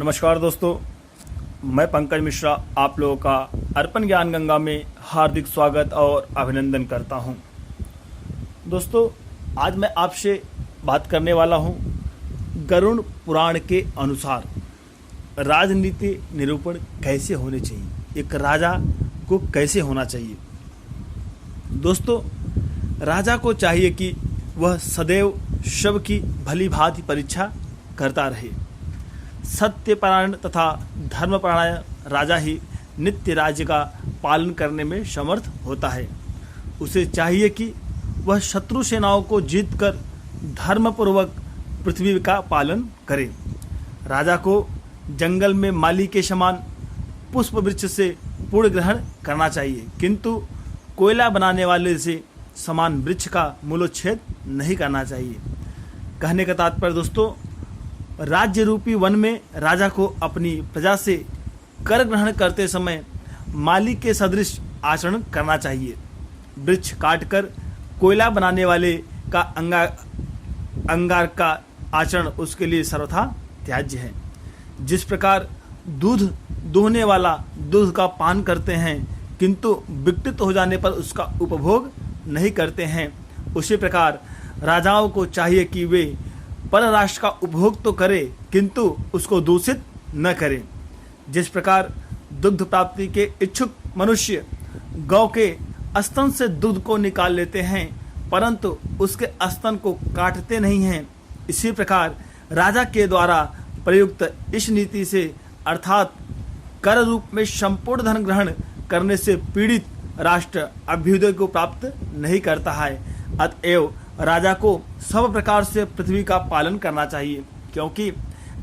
नमस्कार दोस्तों, मैं पंकज मिश्रा आप लोगों का अर्पण ज्ञान गंगा में हार्दिक स्वागत और अभिनंदन करता हूं। दोस्तों, आज मैं आपसे बात करने वाला हूं गरुड़ पुराण के अनुसार राजनीति निरूपण कैसे होने चाहिए, एक राजा को कैसे होना चाहिए। दोस्तों, राजा को चाहिए कि वह सदैव शव की भली भांति परीक्षा करता रहे। सत्यपरायण तथा धर्मपरायण राजा ही नित्य राज्य का पालन करने में समर्थ होता है। उसे चाहिए कि वह शत्रु सेनाओं को जीतकर धर्मपूर्वक पृथ्वी का पालन करे। राजा को जंगल में माली के समान पुष्प वृक्ष से पूर्ण ग्रहण करना चाहिए, किंतु कोयला बनाने वाले से समान वृक्ष का मूलोच्छेद नहीं करना चाहिए। कहने का तात्पर्य दोस्तों, राज्य रूपी वन में राजा को अपनी प्रजा से कर ग्रहण करते समय माली के सदृश आचरण करना चाहिए। वृक्ष काटकर कोयला बनाने वाले का अंगार का आचरण उसके लिए सर्वथा त्याज्य है। जिस प्रकार दूध दूहने वाला दूध का पान करते हैं किंतु विकृत हो जाने पर उसका उपभोग नहीं करते हैं, उसी प्रकार राजाओं को चाहिए कि वे परराष्ट्र का उपभोग तो करे किंतु उसको दूषित न करें। जिस प्रकार दुग्ध प्राप्ति के इच्छुक मनुष्य गौ के स्तन से दूध को निकाल लेते हैं परंतु उसके स्तन को काटते नहीं हैं, इसी प्रकार राजा के द्वारा प्रयुक्त इस नीति से अर्थात कर रूप में संपूर्ण धन ग्रहण करने से पीड़ित राष्ट्र अभ्युदय को प्राप्त नहीं करता है। अतएव राजा को सब प्रकार से पृथ्वी का पालन करना चाहिए, क्योंकि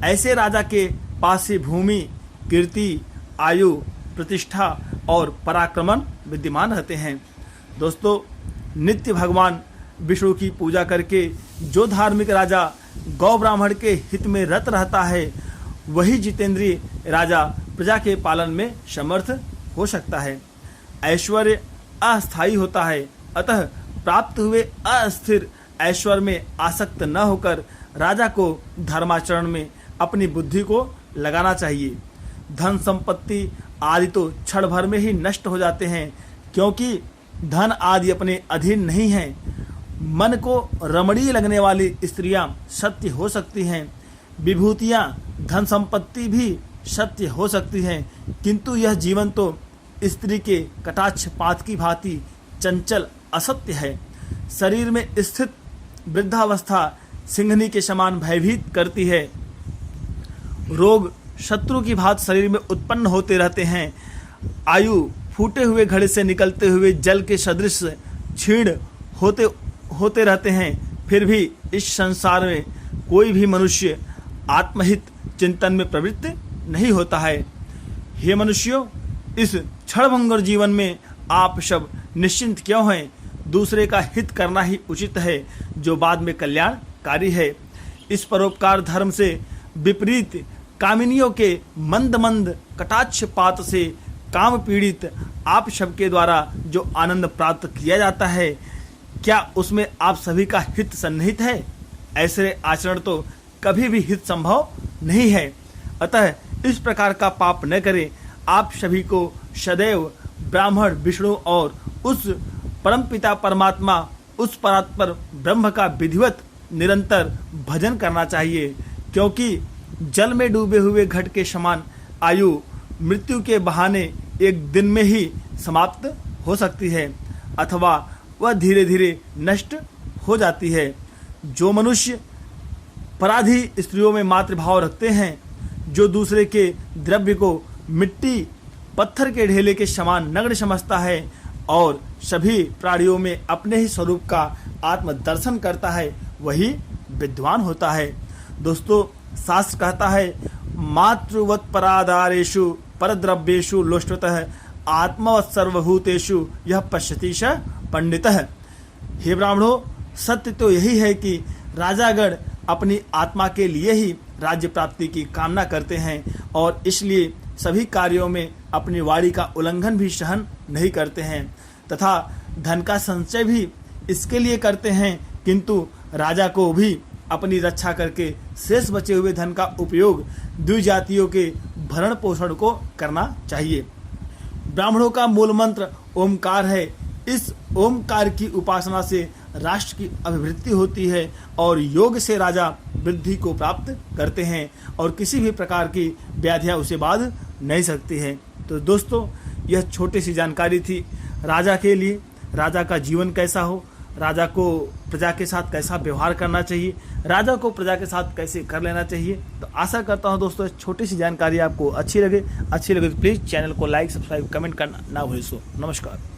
ऐसे राजा के पास ही भूमि, कीर्ति, आयु, प्रतिष्ठा और पराक्रमण विद्यमान रहते हैं। दोस्तों, नित्य भगवान विष्णु की पूजा करके जो धार्मिक राजा गौ ब्राह्मण के हित में रत रहता है, वही जितेंद्रिय राजा प्रजा के पालन में समर्थ हो सकता है। ऐश्वर्य अस्थायी होता है, अतः प्राप्त हुए अस्थिर ऐश्वर्य में आसक्त न होकर राजा को धर्माचरण में अपनी बुद्धि को लगाना चाहिए। धन संपत्ति आदि तो क्षण भर में ही नष्ट हो जाते हैं, क्योंकि धन आदि अपने अधीन नहीं हैं। मन को रमणीय लगने वाली स्त्रियां सत्य हो सकती हैं, विभूतियां धन संपत्ति भी सत्य हो सकती हैं, किंतु यह जीवन तो स्त्री के कटाक्ष पात की भांति चंचल असत्य है। शरीर में स्थित वृद्धावस्था सिंहनी के समान भयभीत करती है। रोग शत्रु की भांति शरीर में उत्पन्न होते रहते हैं। आयु फूटे हुए घड़े से निकलते हुए जल के सदृश क्षीण होते रहते हैं। फिर भी इस संसार में कोई भी मनुष्य आत्महित चिंतन में प्रवृत्त नहीं होता है। हे मनुष्यों, इस क्षणभंगुर जीवन में आप सब निश्चिंत क्यों हैं? दूसरे का हित करना ही उचित है, जो बाद में कल्याणकारी है। इस परोपकार धर्म से विपरीत कामिनियों के मंद मंद कटाक्षपात से काम पीड़ित आप सबके द्वारा जो आनंद प्राप्त किया जाता है, क्या उसमें आप सभी का हित सन्निहित है? ऐसे आचरण तो कभी भी हित संभव नहीं है। अतः इस प्रकार का पाप न करें। आप सभी को सदैव ब्राह्मण विष्णु और उस परमपिता परमात्मा, उस परात्पर ब्रह्म का विधिवत निरंतर भजन करना चाहिए, क्योंकि जल में डूबे हुए घट के समान आयु मृत्यु के बहाने एक दिन में ही समाप्त हो सकती है अथवा वह धीरे धीरे नष्ट हो जाती है। जो मनुष्य पराधी स्त्रियों में मातृभाव रखते हैं, जो दूसरे के द्रव्य को मिट्टी पत्थर के ढेले के समान नग्न समझता है और सभी प्राणियों में अपने ही स्वरूप का आत्मदर्शन करता है, वही विद्वान होता है। दोस्तों, शास्त्र कहता है, मातृवत् परादारेषु परद्रव्येषु लोष्टतः आत्मवत् सर्वभूतेषु यह पश्यति स पंडितः। हे ब्राह्मणों, सत्य तो यही है कि राजागण अपनी आत्मा के लिए ही राज्य प्राप्ति की कामना करते हैं और इसलिए सभी कार्यों में अपनी वाणी का उल्लंघन भी सहन नहीं करते हैं तथा धन का संचय भी इसके लिए करते हैं, किंतु राजा को भी अपनी रक्षा करके शेष बचे हुए धन का उपयोग द्विजातियों के भरण पोषण को करना चाहिए। ब्राह्मणों का मूल मंत्र ओमकार है। इस ओमकार की उपासना से राष्ट्र की अभिवृद्धि होती है और योग से राजा वृद्धि को प्राप्त करते हैं और किसी भी प्रकार की व्याधियां उसे बाध नहीं सकती है। तो दोस्तों, यह छोटी सी जानकारी थी राजा के लिए। राजा का जीवन कैसा हो, राजा को प्रजा के साथ कैसा व्यवहार करना चाहिए, राजा को प्रजा के साथ कैसे कर लेना चाहिए। तो आशा करता हूं दोस्तों छोटी सी जानकारी आपको अच्छी लगे तो प्लीज़ चैनल को लाइक, सब्सक्राइब, कमेंट करना ना भूलें। नमस्कार।